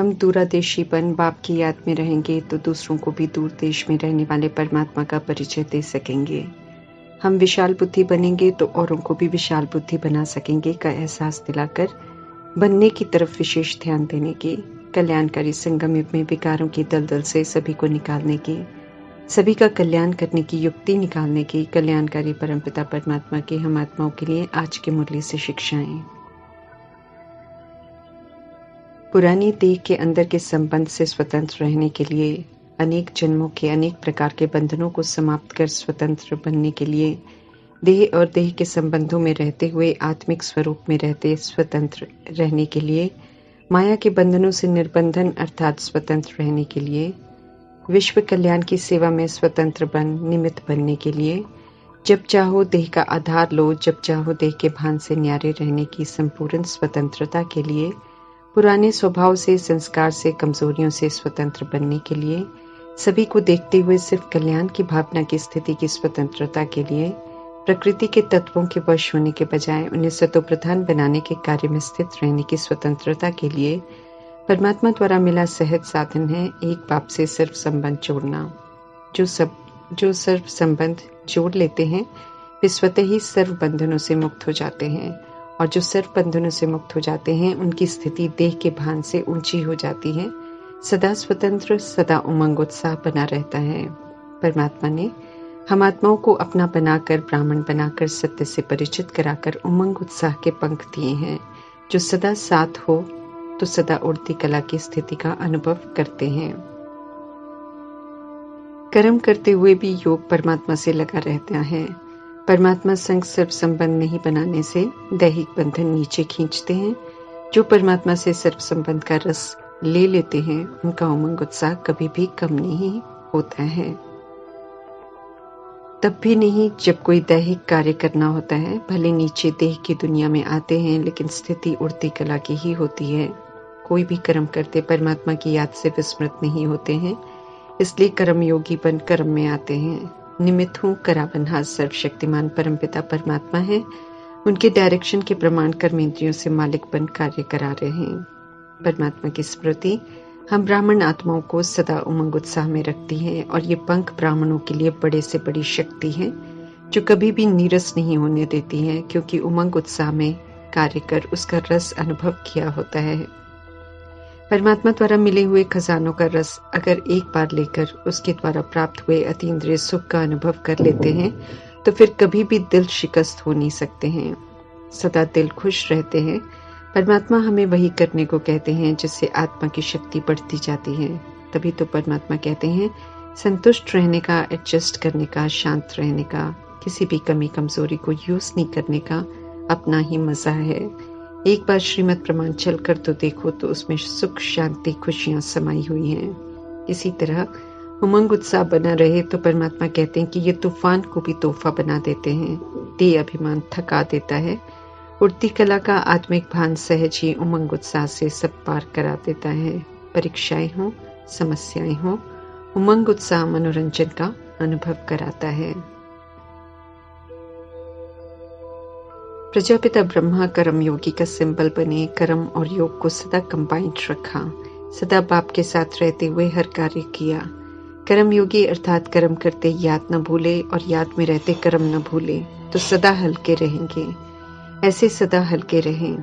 हम दूरादेशीपन बाप की याद में रहेंगे तो दूसरों को भी दूर देश में रहने वाले परमात्मा का परिचय दे सकेंगे। हम विशाल बुद्धि बनेंगे तो औरों को भी विशाल बुद्धि बना सकेंगे का एहसास दिलाकर बनने की तरफ विशेष ध्यान देने की, कल्याणकारी संगम युग में विकारों की दलदल से सभी को निकालने की, सभी का कल्याण करने की युक्ति निकालने की, कल्याणकारी परमपिता परमात्मा की हम आत्माओं के लिए आज की मुरली से शिक्षाएं। पुरानी देह के अंदर के संबंध से स्वतंत्र रहने के लिए, अनेक जन्मों के अनेक प्रकार के बंधनों को समाप्त कर स्वतंत्र बनने के लिए, देह और देह के संबंधों में रहते हुए आत्मिक स्वरूप में रहते स्वतंत्र रहने के लिए, माया के बंधनों से निर्बंधन अर्थात स्वतंत्र रहने के लिए, विश्व कल्याण की सेवा में स्वतंत्र निमित्त बनने के लिए, जब चाहो देह का आधार लो, जब चाहो देह के भान से न्यारे रहने की संपूर्ण स्वतंत्रता के लिए, पुराने स्वभाव से, संस्कार से, कमजोरियों से स्वतंत्र बनने के लिए, सभी को देखते हुए सिर्फ कल्याण की भावना की स्थिति की स्वतंत्रता के लिए, प्रकृति के तत्वों के वश होने के बजाय उन्हें सतोप्रधान बनाने के कार्य में स्थित रहने की स्वतंत्रता के लिए, परमात्मा द्वारा मिला सहज साधन है एक बाप से सर्व संबंध जोड़ना। जो सर्व संबंध जोड़ लेते हैं वे स्वतः ही सर्व बंधनों से मुक्त हो जाते हैं, और जो सर्व बंधनों से मुक्त हो जाते हैं उनकी स्थिति देह के भान से ऊंची हो जाती है, सदा स्वतंत्र, सदा उमंग उत्साह बना रहता है। परमात्मा ने हम आत्माओं को अपना बनाकर, ब्राह्मण बनाकर, सत्य से परिचित कराकर उमंग उत्साह के पंख दिए हैं, जो सदा साथ हो तो सदा उड़ती कला की स्थिति का अनुभव करते हैं। कर्म करते हुए भी योग परमात्मा से लगा रहता है। परमात्मा संग सर्व संबंध नहीं बनाने से दैहिक बंधन नीचे खींचते हैं। जो परमात्मा से सर्व संबंध का रस ले लेते हैं उनका उमंग उत्साह कभी भी कम नहीं होता है। तब भी नहीं जब कोई दैहिक कार्य करना होता है। भले नीचे देह की दुनिया में आते हैं लेकिन स्थिति उड़ती कला की ही होती है। कोई भी कर्म करते परमात्मा की याद से विस्मृत नहीं होते हैं, इसलिए कर्मयोगी बन कर्म में आते हैं। निमित्त हूँ कराबनहार सर्वशक्तिमान परमपिता परमात्मा है, उनके डायरेक्शन के प्रमाण कर्मेंद्रियों से मालिक बन कार्य करा रहे हैं। परमात्मा की स्मृति हम ब्राह्मण आत्माओं को सदा उमंग उत्साह में रखती है, और ये पंख ब्राह्मणों के लिए बड़े से बड़ी शक्ति है जो कभी भी नीरस नहीं होने देती है, क्योंकि उमंग उत्साह में कार्य कर उसका रस अनुभव किया होता है। परमात्मा द्वारा मिले हुए खजानों का रस अगर एक बार लेकर उसके द्वारा प्राप्त हुए अतीन्द्रिय सुख का अनुभव कर लेते हैं तो फिर कभी भी दिल शिकस्त हो नहीं सकते हैं। सदा दिल खुश रहते हैं। परमात्मा हमें वही करने को कहते हैं जिससे आत्मा की शक्ति बढ़ती जाती है। तभी तो परमात्मा कहते हैं संतुष्ट रहने का, एडजस्ट करने का, शांत रहने का, किसी भी कमी कमजोरी को यूज नहीं करने का अपना ही मजा है। एक बार श्रीमद् प्रमाण चल कर तो देखो तो उसमें सुख, शांति, खुशियां समाई हुई हैं। इसी तरह उमंग उत्साह बना रहे तो परमात्मा कहते हैं कि ये तूफान को भी तोहफा बना देते हैं। देह अभिमान थका देता है। उड़ती कला का आत्मिक भान सहज ही उमंग उत्साह से सब पार करा देता है। परीक्षाएं हो, समस्याएं हो, उमंग उत्साह मनोरंजन का अनुभव कराता है। प्रजापिता ब्रह्मा कर्म योगी का सिंबल बने। कर्म और योग को सदा कंबाइंड रखा। सदा बाप के साथ रहते हुए हर कार्य किया। कर्म योगी अर्थात कर्म करते याद न भूले और याद में रहते कर्म न भूले तो सदा हल्के रहेंगे। ऐसे सदा हल्के रहें।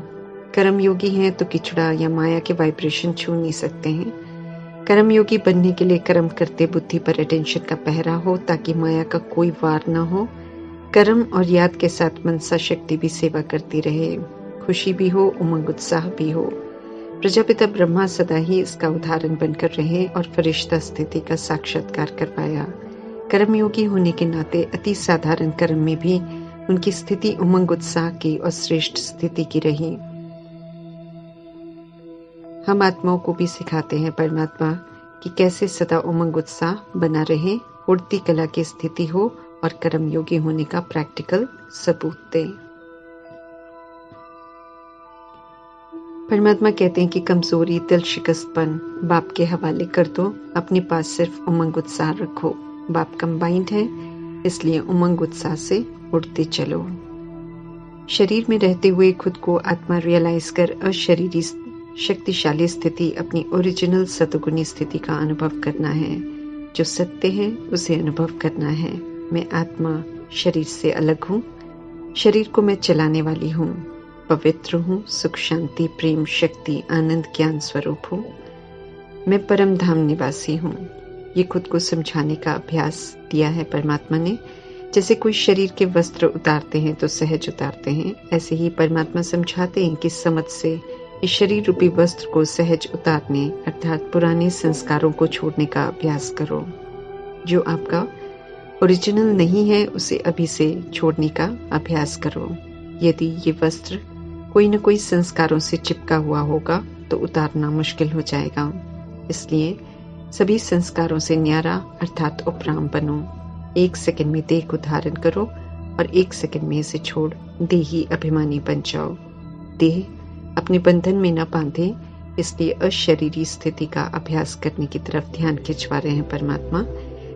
कर्म योगी हैं तो किचड़ा या माया के वाइब्रेशन छू नहीं सकते हैं। कर्म योगी बनने के लिए कर्म करते बुद्धि पर अटेंशन का पहरा हो ताकि माया का कोई वार न हो। कर्म और याद के साथ मनसा शक्ति भी सेवा करती रहे। खुशी भी हो, उमंग उत्साह भी हो। प्रजापिता ब्रह्मा सदा ही इसका उदाहरण बनकर रहे और फरिश्ता स्थिति का साक्षात्कार कर पाया। कर्मयोगी होने के नाते अति साधारण कर्म में भी उनकी स्थिति उमंग उत्साह की और श्रेष्ठ स्थिति की रही। हम आत्माओं को भी सिखाते हैं परमात्मा कि कैसे सदा उमंग उत्साह बना रहे, उड़ती कला की स्थिति हो और कर्मयोगी होने का प्रैक्टिकल सबूत दें। परमात्मा कहते हैं कि कमजोरी, दिल शिकस्तपन बाप के हवाले कर दो। अपने पास सिर्फ उमंग उत्साह रखो। बाप कंबाइंड है, इसलिए उमंग उत्साह से उड़ते चलो। शरीर में रहते हुए खुद को आत्मा रियलाइज कर अशरीरी शक्तिशाली स्थिति अपनी ओरिजिनल सतोगुणी स्थिति का अनुभव करना है। जो सत्य है उसे अनुभव करना है। मैं आत्मा शरीर से अलग हूँ। शरीर को मैं चलाने वाली हूँ। पवित्र हूँ, सुख शांति प्रेम शक्ति आनंद ज्ञान स्वरूप हूँ। मैं परम धाम निवासी हूँ। ये खुद को समझाने का अभ्यास दिया है परमात्मा ने। जैसे कोई शरीर के वस्त्र उतारते हैं तो सहज उतारते हैं, ऐसे ही परमात्मा समझाते हैं कि समझ से इस शरीर रूपी वस्त्र को सहज उतारने अर्थात पुराने संस्कारों को छोड़ने का अभ्यास करो। जो आपका ओरिजिनल नहीं है उसे अभी से छोड़ने का अभ्यास करो। यदि ये वस्त्र कोई न कोई संस्कारों से चिपका हुआ होगा तो उतारना मुश्किल हो जाएगा। इसलिए सभी संस्कारों से न्यारा अर्थात उपराम बनो। 1 सेकंड में देह को धारण करो और 1 सेकंड में इसे छोड़ देही अभिमानी बन जाओ। देह अपने बंधन में न बांधे, इसलिए अशरीरी स्थिति का अभ्यास करने की तरफ ध्यान खिंचवा रहे हैं परमात्मा,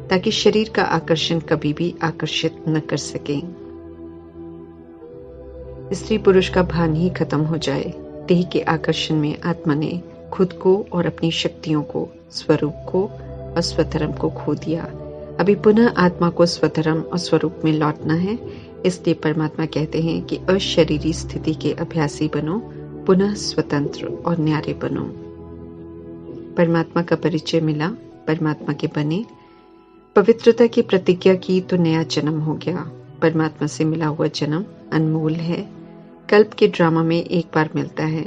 ताकि शरीर का आकर्षण कभी भी आकर्षित न कर सके। स्त्री पुरुष का भान ही खत्म हो जाए। देह के आकर्षण में आत्मा ने खुद को और अपनी शक्तियों को, स्वरूप को और स्वधर्म को खो दिया। अभी पुनः आत्मा को स्वधर्म और स्वरूप में लौटना है। इसलिए परमात्मा कहते हैं कि अशरीरी स्थिति के अभ्यासी बनो, पुनः स्वतंत्र और न्यारे बनो। परमात्मा का परिचय मिला, परमात्मा के बने, पवित्रता की प्रतिज्ञा की तो नया जन्म हो गया। परमात्मा से मिला हुआ जन्म अनमोल है। कल्प के ड्रामा में एक बार मिलता है।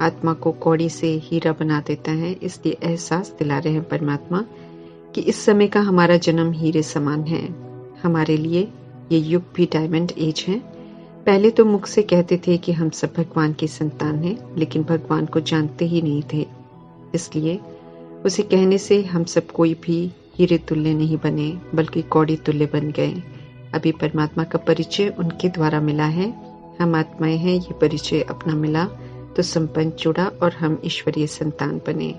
आत्मा को कौड़ी से हीरा बना देता है। इसलिए एहसास दिला रहे हैं परमात्मा कि इस समय का हमारा जन्म हीरे समान है। हमारे लिए ये युग भी डायमंड एज है। पहले तो मुख से कहते थे कि हम सब भगवान की संतान हैं, लेकिन भगवान को जानते ही नहीं थे। इसलिए उसे कहने से हम सब कोई भी हीरे तुल्य नहीं बने, बल्कि कौड़ी तुल्य बन गए। अभी परमात्मा का परिचय उनके द्वारा मिला है। हम आत्माएं हैं, ये परिचय अपना मिला तो संपन्न जुड़ा और हम ईश्वरीय संतान बने।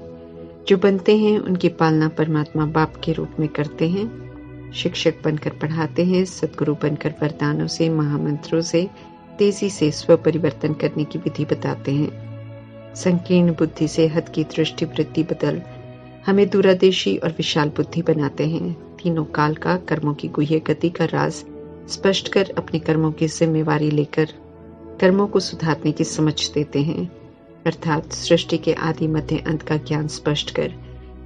जो बनते हैं उनकी पालना परमात्मा बाप के रूप में करते हैं। शिक्षक बनकर पढ़ाते हैं, सद्गुरु बनकर वरदानों से, महामंत्रों से तेजी से स्व परिवर्तन करने की विधि बताते हैं। संकीर्ण बुद्धि से हद की दृष्टि वृत्ति बदल हमें दूरदेशी और विशाल बुद्धि बनाते हैं। तीनों काल का कर्मों की गुह्य गति का राज स्पष्ट कर अपने कर्मों की जिम्मेवारी लेकर कर्मों को सुधारने की समझ देते हैं, अर्थात सृष्टि के आदि मध्य अंत का ज्ञान स्पष्ट कर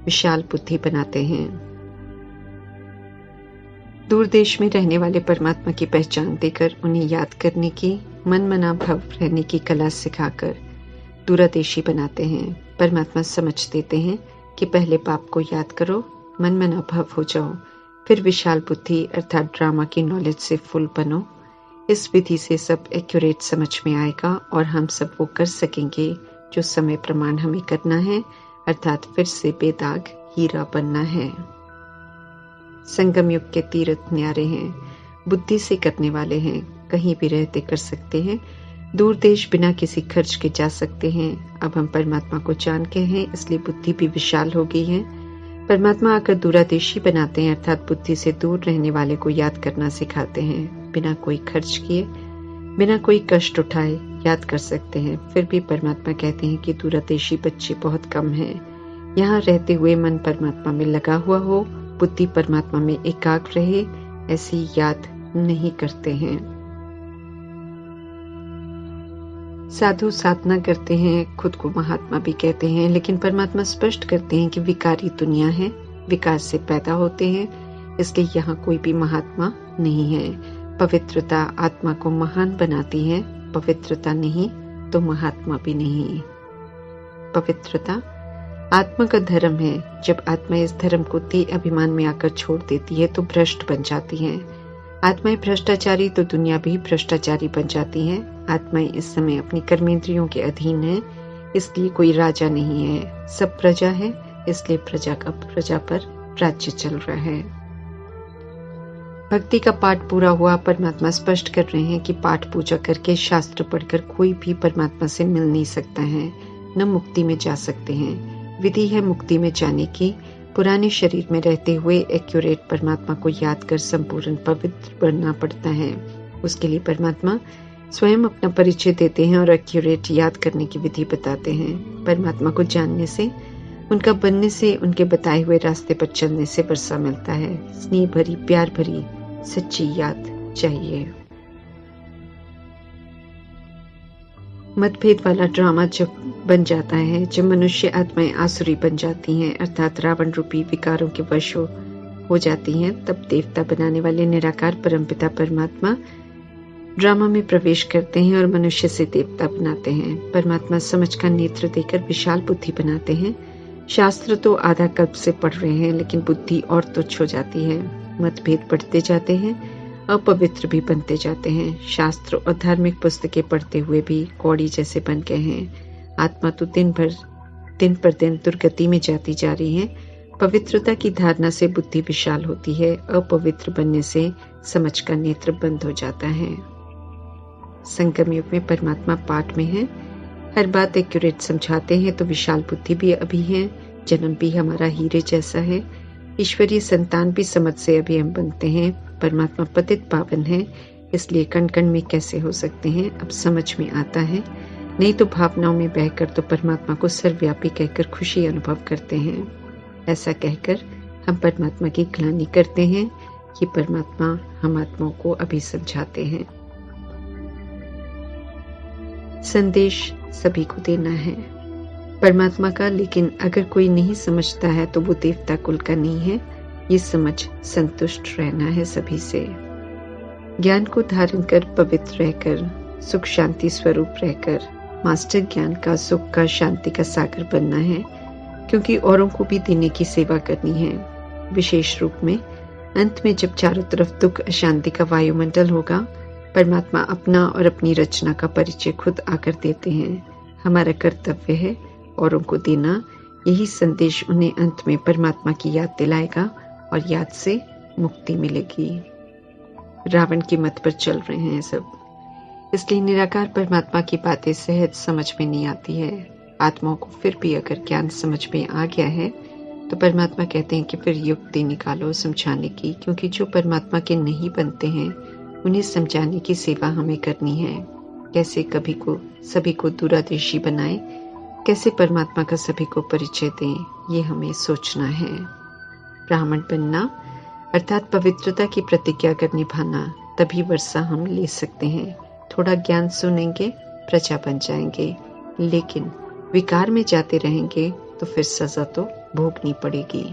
विशाल बुद्धि बनाते हैं। दूर देश में रहने वाले परमात्मा की पहचान देकर उन्हें याद करने की, मन मना भव रहने की कला सिखाकर दूरदेशी बनाते हैं। परमात्मा समझ देते हैं कि पहले पाप को याद करो, मन मना भव हो जाओ, फिर विशाल बुद्धि अर्थात ड्रामा की नॉलेज से फुल बनो। इस विधि से सब एक्यूरेट समझ में आएगा और हम सब वो कर सकेंगे जो समय प्रमाण हमें करना है, अर्थात फिर से बेदाग हीरा बनना है। संगम युग के तीर्थ न्यारे हैं, बुद्धि से करने वाले हैं, कहीं भी रहते कर सकते हैं। दूर देश बिना किसी खर्च के जा सकते हैं। अब हम परमात्मा को जान के हैं, इसलिए बुद्धि भी विशाल हो गई है। परमात्मा आकर दूरादेशी बनाते हैं, अर्थात बुद्धि से दूर रहने वाले को याद करना सिखाते हैं। बिना कोई खर्च किए, बिना कोई कष्ट उठाए याद कर सकते हैं। फिर भी परमात्मा कहते हैं कि दूरादेशी बच्चे बहुत कम हैं। यहाँ रहते हुए मन परमात्मा में लगा हुआ हो, बुद्धि परमात्मा में एकाग्र रहे, ऐसी याद नहीं करते हैं। साधु साधना करते हैं, खुद को महात्मा भी कहते हैं, लेकिन परमात्मा स्पष्ट करते हैं कि विकारी दुनिया है, विकार से पैदा होते हैं, इसलिए यहाँ कोई भी महात्मा नहीं है। पवित्रता आत्मा को महान बनाती है, पवित्रता नहीं तो महात्मा भी नहीं। पवित्रता आत्मा का धर्म है। जब आत्मा इस धर्म को ते अभिमान में आकर छोड़ देती है तो भ्रष्ट बन जाती है। आत्माएं भ्रष्टाचारी तो दुनिया भी भ्रष्टाचारी बन जाती है। आत्माएं इस समय अपनी कर्मेंद्रियों के अधीन है, इसलिए कोई राजा नहीं है, सब प्रजा है, इसलिए प्रजा पर राज्य चल रहा है। भक्ति का पाठ पूरा हुआ। परमात्मा स्पष्ट कर रहे हैं कि पाठ पूजा करके, शास्त्र पढ़कर कोई भी परमात्मा से मिल नहीं सकता है, न मुक्ति में जा सकते हैं। विधि है मुक्ति में जाने की। पुराने शरीर में रहते हुए एक्यूरेट परमात्मा को याद कर संपूर्ण पवित्र बनना पड़ता है। उसके लिए परमात्मा स्वयं अपना परिचय देते हैं और एक्यूरेट याद करने की विधि बताते हैं। परमात्मा को जानने से, उनका बनने से, उनके बताए हुए रास्ते पर चलने से वर्षा मिलता है। स्नेह भरी, प्यार भरी, सच्ची याद चाहिए। मतभेद वाला ड्रामा जब बन जाता है, जब मनुष्य आत्माएं आसुरी बन जाती हैं, अर्थात रावण रूपी विकारों के वश हो जाती हैं, तब देवता बनाने वाले निराकार परमपिता परमात्मा ड्रामा में प्रवेश करते हैं और मनुष्य से देवता बनाते हैं। परमात्मा समझ का नेत्र देकर विशाल बुद्धि बनाते हैं। शास्त्र तो आधा कल्प से पढ़ रहे हैं, लेकिन बुद्धि और तुच्छ हो जाती है। मतभेद बढ़ते जाते हैं, अपवित्र भी बनते जाते हैं। शास्त्र और धार्मिक पुस्तकें पढ़ते हुए भी कौड़ी जैसे बन गए हैं। आत्मा तो दिन पर दिन दुर्गति में जाती जा रही है। पवित्रता की धारणा से बुद्धि विशाल होती है, अपवित्र बनने से समझ का नेत्र बंद हो जाता है। संगम युग में परमात्मा पाठ में है, हर बात एक्यूरेट समझाते हैं, तो विशाल बुद्धि भी अभी है। जन्म भी हमारा हीरे जैसा है। ईश्वरीय संतान भी समझ से अभी हम बनते हैं। परमात्मा पतित पावन है, इसलिए कण कण में कैसे हो सकते हैं, अब समझ में आता है। नहीं तो भावनाओं में बहकर तो परमात्मा को सर्वव्यापी कहकर खुशी अनुभव करते हैं। ऐसा कहकर हम परमात्मा की ग्लानि करते हैं कि परमात्मा हम आत्माओं को अभी समझाते हैं। संदेश सभी को देना है परमात्मा का, लेकिन अगर कोई नहीं समझता है तो वो देवता कुल का नहीं है। ये समझ संतुष्ट रहना है सभी से। ज्ञान को धारण कर, पवित्र रहकर, सुख शांति स्वरूप रहकर, मास्टर ज्ञान का, सुख का, शांति का सागर बनना है, क्योंकि औरों को भी देने की सेवा करनी है। विशेष रूप में अंत में जब चारों तरफ दुख अशांति का वायुमंडल होगा, परमात्मा अपना और अपनी रचना का परिचय खुद आकर देते हैं। हमारा कर्तव्य है औरों को देना। यही संदेश उन्हें अंत में परमात्मा की याद दिलाएगा और याद से मुक्ति मिलेगी। रावण की मत पर चल रहे हैं सब, इसलिए निराकार परमात्मा की बातें सहज समझ में नहीं आती है। आत्माओं को फिर भी अगर ज्ञान समझ में आ गया है तो परमात्मा कहते हैं कि फिर युक्ति निकालो समझाने की, क्योंकि जो परमात्मा के नहीं बनते हैं उन्हें समझाने की सेवा हमें करनी है। कैसे सभी को दूरदर्शी बनाए, कैसे परमात्मा का सभी को परिचय दें, ये हमें सोचना है। ब्राह्मण बनना अर्थात पवित्रता की प्रतिज्ञा कर निभाना, तभी वर्षा हम ले सकते हैं। थोड़ा ज्ञान सुनेंगे, प्रजा बन जाएंगे, लेकिन विकार में जाते रहेंगे तो फिर सजा तो भोगनी पड़ेगी।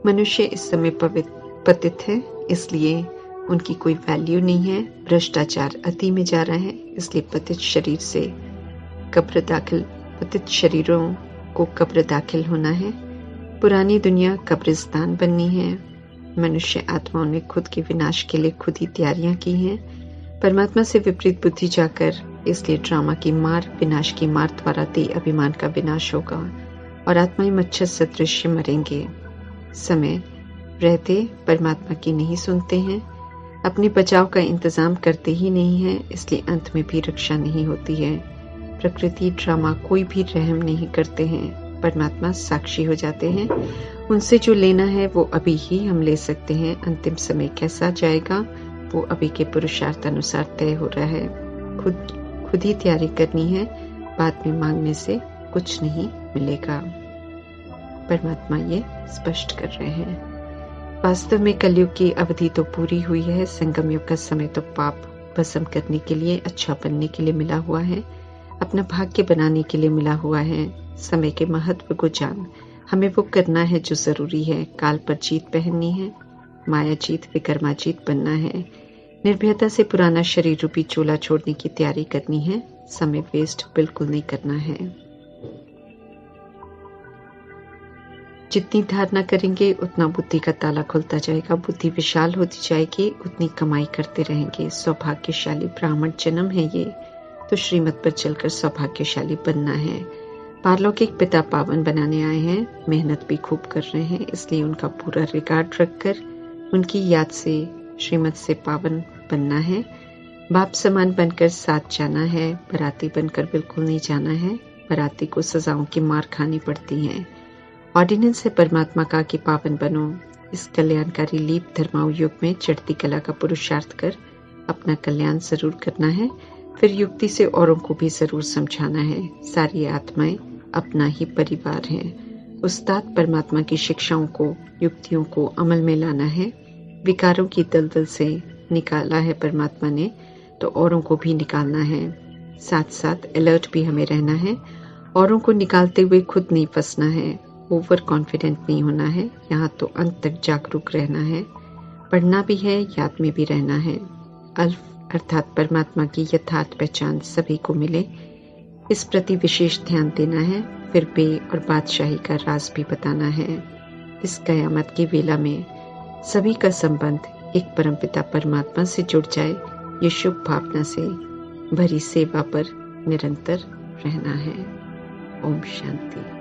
मनुष्य इस समय पतित है, इसलिए उनकी कोई वैल्यू नहीं है। भ्रष्टाचार अति में जा रहा है, इसलिए पतित शरीरों को कब्र दाखिल होना है। पुरानी दुनिया कब्रिस्तान बननी है। मनुष्य आत्माओं ने खुद के विनाश के लिए खुद ही तैयारियां की हैं। परमात्मा से विपरीत बुद्धि जाकर, इसलिए ड्रामा की मार, विनाश की मार द्वारा दे अभिमान का विनाश होगा और आत्माएं मच्छर सदृश मरेंगे। समय रहते परमात्मा की नहीं सुनते हैं, अपने बचाव का इंतजाम करते ही नहीं है, इसलिए अंत में भी रक्षा नहीं होती है। प्रकृति ड्रामा कोई भी रहम नहीं करते हैं। परमात्मा साक्षी हो जाते हैं। उनसे जो लेना है वो अभी ही हम ले सकते हैं। अंतिम समय कैसा जाएगा वो अभी के पुरुषार्थ अनुसार तय हो रहा है। खुद ही तैयारी करनी है, बाद में मांगने से कुछ नहीं मिलेगा। परमात्मा ये स्पष्ट कर रहे हैं। वास्तव में कलयुग की अवधि तो पूरी हुई है। संगम युग का समय तो पाप भस्म करने के लिए, अच्छा बनने के लिए मिला हुआ है, अपना भाग्य बनाने के लिए मिला हुआ है। समय के महत्व को जान, हमें वो करना है जो जरूरी है। काल पर जीत पहननी है, माया जीत, विकर्मा जीत बनना है। निर्भयता से पुराना शरीर रूपी चोला छोड़ने की तैयारी करनी है। समय वेस्ट बिल्कुल नहीं करना है। जितनी धारणा करेंगे उतना बुद्धि का ताला खुलता जाएगा। बुद्धि विशाल होती जाएगी, उतनी कमाई करते रहेंगे। सौभाग्यशाली ब्राह्मण जन्म है ये, तो श्रीमत पर चलकर सौभाग्यशाली बनना है। पारलौकिक पिता पावन बनाने आए हैं, मेहनत भी खूब कर रहे हैं, इसलिए उनका पूरा रिकॉर्ड रखकर उनकी याद से श्रीमत से पावन बनना है। बाप समान बनकर साथ जाना है, बराती बनकर बिल्कुल नहीं जाना है। बराती को सजाओं की मार खानी पड़ती है। ऑर्डिनेंस है परमात्मा का कि पावन बनो। इस कल्याणकारी लीप धर्माऊ युग में चढ़ती कला का पुरुषार्थ कर अपना कल्याण जरूर करना है, फिर युक्ति से औरों को भी जरूर समझाना है। सारी आत्माएं अपना ही परिवार हैं। उस्ताद परमात्मा की शिक्षाओं को, युक्तियों को अमल में लाना है। विकारों की दलदल से निकाला है परमात्मा ने, तो औरों को भी निकालना है। साथ साथ अलर्ट भी हमें रहना है। औरों को निकालते हुए खुद नहीं फंसना है। ओवर कॉन्फिडेंट नहीं होना है। यहाँ तो अंत तक जागरूक रहना है। पढ़ना भी है, याद में भी रहना है। अल्फ अर्थात परमात्मा की यथार्थ पहचान सभी को मिले, इस प्रति विशेष ध्यान देना है। फिर बे और बादशाही का राज भी बताना है। इस कयामत की वेला में सभी का संबंध एक परमपिता परमात्मा से जुड़ जाए, ये शुभ भावना से भरी सेवा पर निरंतर रहना है। ओम शांति।